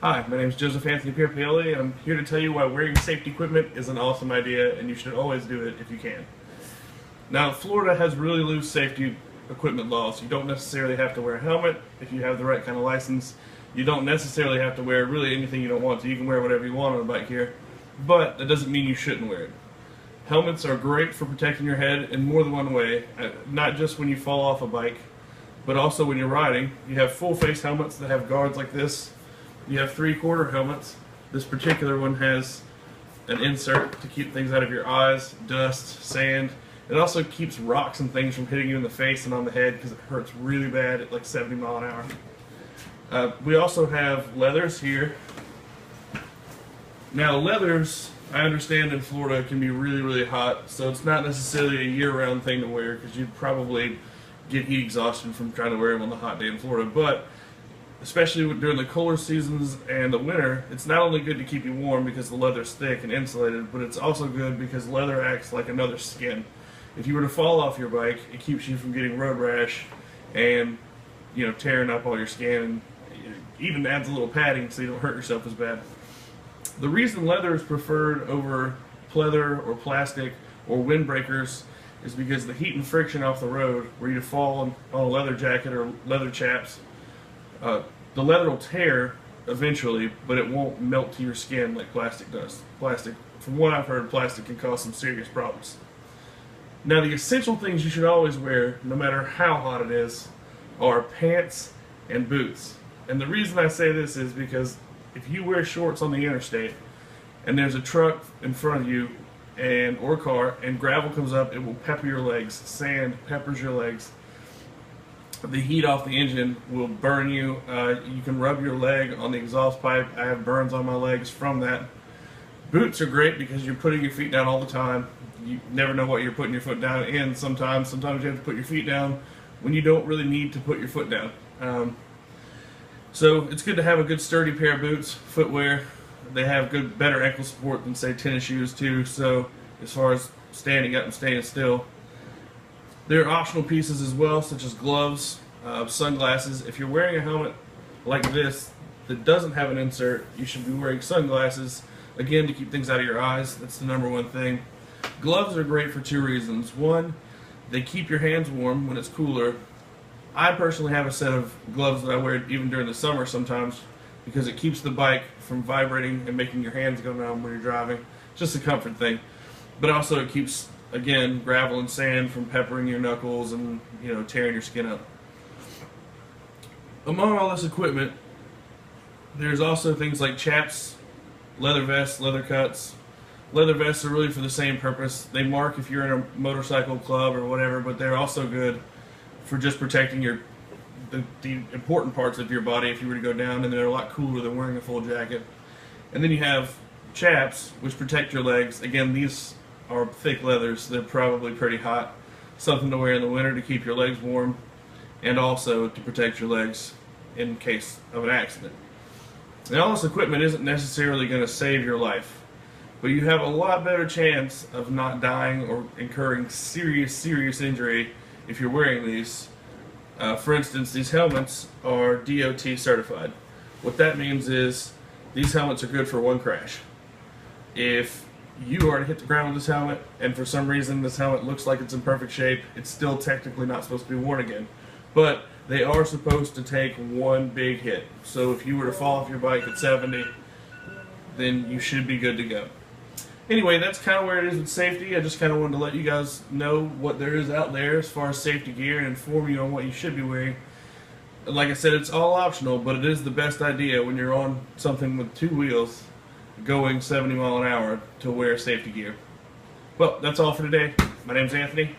Hi, my name is Joseph Anthony Pierpioli, and I'm here to tell you why wearing safety equipment is an awesome idea and you should always do it if you can. Now, Florida has really loose safety equipment laws. You don't necessarily have to wear a helmet if you have the right kind of license. You don't necessarily have to wear really anything you don't want to. You can wear whatever you want on a bike here, but that doesn't mean you shouldn't wear it. Helmets are great for protecting your head in more than one way, not just when you fall off a bike, but also when you're riding. You have full face helmets that have guards like this. You have 3/4 helmets. This particular one has an insert to keep things out of your eyes, dust, sand. It also keeps rocks and things from hitting you in the face and on the head because it hurts really bad at like 70 miles an hour. We also have leathers here. Now leathers, I understand in Florida can be really, really hot, so it's not necessarily a year-round thing to wear because you'd probably get heat exhaustion from trying to wear them on the hot day in Florida. But especially during the cooler seasons and the winter, it's not only good to keep you warm because the leather's thick and insulated, but it's also good because leather acts like another skin. If you were to fall off your bike, it keeps you from getting road rash and, tearing up all your skin, and it even adds a little padding so you don't hurt yourself as bad. The reason leather is preferred over pleather or plastic or windbreakers is because the heat and friction off the road, where you fall on a leather jacket or leather chaps, the leather will tear eventually, but it won't melt to your skin like plastic does. From what I've heard, plastic can cause some serious problems. Now, the essential things you should always wear, no matter how hot it is, are pants and boots. And the reason I say this is because if you wear shorts on the interstate and there's a truck in front of you or car and gravel comes up, it will pepper your legs. Sand peppers your legs. The heat off the engine will burn you. You can rub your leg on the exhaust pipe. I have burns on my legs from that. Boots are great because you're putting your feet down all the time. You never know what you're putting your foot down in sometimes. Sometimes you have to put your feet down when you don't really need to put your foot down. So it's good to have a good sturdy pair of boots, footwear. They have better ankle support than, say, tennis shoes too. So as far as standing up and staying still. There are optional pieces as well, such as gloves, sunglasses. If you're wearing a helmet like this that doesn't have an insert, you should be wearing sunglasses, again, to keep things out of your eyes. That's the number one thing. Gloves are great for two reasons. One, they keep your hands warm when it's cooler. I personally have a set of gloves that I wear even during the summer sometimes because it keeps the bike from vibrating and making your hands go numb when you're driving. It's just a comfort thing. But also it keeps, again, gravel and sand from peppering your knuckles and, tearing your skin up. Among all this equipment, there's also things like chaps, leather vests, leather cuts. Leather vests are really for the same purpose. They mark if you're in a motorcycle club or whatever, but they're also good for just protecting the important parts of your body if you were to go down, and they're a lot cooler than wearing a full jacket. And then you have chaps, which protect your legs. Again, these are thick leathers. They're probably pretty hot. Something to wear in the winter to keep your legs warm and also to protect your legs in case of an accident. Now, all this equipment isn't necessarily going to save your life, but you have a lot better chance of not dying or incurring serious injury if you're wearing these. For instance, these helmets are DOT certified. What that means is these helmets are good for one crash. If you are to hit the ground with this helmet, and for some reason this helmet looks like it's in perfect shape, it's still technically not supposed to be worn again. But they are supposed to take one big hit. So if you were to fall off your bike at 70, then you should be good to go. Anyway, that's kind of where it is with safety. I just kind of wanted to let you guys know what there is out there as far as safety gear and inform you on what you should be wearing. Like I said, it's all optional, but it is the best idea when you're on something with two wheels going 70 miles an hour to wear safety gear. Well, that's all for today. My name's Anthony.